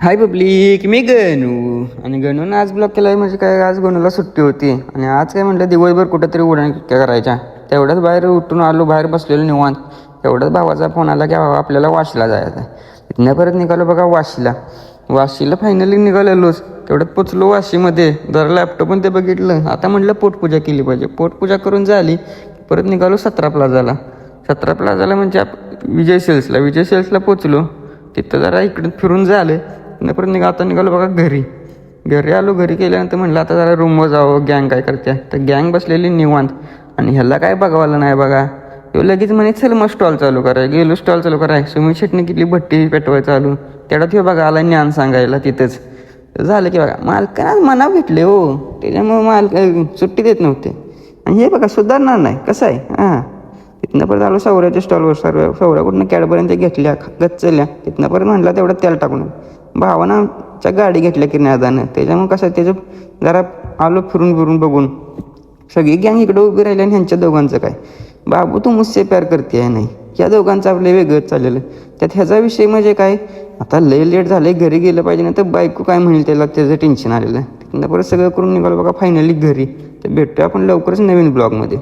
हाय public, मी गणू. आणि गणूनं आज block केला म्हणजे काय, आज गणूला सुट्टी होती आणि आज काय म्हटलं दिवसभर कुठंतरी उड्या करायच्या. तेवढ्याच बाहेर उठून आलो, बाहेर बसलेलो निवांत. तेवढ्याच भावाचा फोन आला की आपल्याला वाशीला जायचं. इथनं परत निघालो बघा वाशीला फायनली निघालेलोच. तेवढ्यात पोचलो वाशीमध्ये. जरा लॅपटॉप पण ते बघितलं. आता म्हटलं पोटपूजा केली पाहिजे. पोटपूजा करून झाली परत निघालो 17 प्लाझाला. 17 प्लाझाला म्हणजे विजय सेल्सला पोचलो. तिथं जरा इकडे फिरून झालं. परत आता निघालो बघा घरी आलो. घरी केल्यानंतर म्हटलं आता जरा रूमवर जावं, गँग काय करते. तर गँग बसलेली निवांत. आणि ह्याला काय बघवायला नाही बघा. तो लगेच म्हणे चल मग स्टॉल चालू कराय. गेलो स्टॉल चालू कराय. सुमित शेटने केली भट्टी पेटवाय चालू. तेवढ्यात हे बघा आला ज्ञान सांगायला तिथंच. झालं की बघा मालकानं मना भेटले हो. त्याच्यामुळे मालक सुट्टी देत नव्हते. आणि हे बघा सुधारणार नाही कसं आहे. तिथनं परत आलो सौऱ्याच्या स्टॉलवर. सौऱ्याकडून कॅडपर्यंत घेतल्या गच्चल्या. तिथनं परत म्हटलं तेवढं तेल टाकून भावानं आमच्या गाडी घेतल्या किरण्यादानं. त्याच्यामुळे कसं त्याचं जरा आलो फिरून बघून. सगळी गँग इकडं उभी राहिली आणि ह्यांच्या दोघांचं काय, बाबू तू मुझसे प्यार करते आहे नाही, ह्या दोघांचं आपलं वेगळंच चाललेलं. त्यात ह्याचा विषय म्हणजे काय, आता लय लेट झालं घरी गेलं पाहिजे ना, तर बायको काय म्हणेल त्याला त्याचं टेन्शन आलेलं. तिथनं परत सगळं करून निघालो बघा फायनली घरी. तर भेटूया आपण लवकरच नवीन ब्लॉगमध्ये.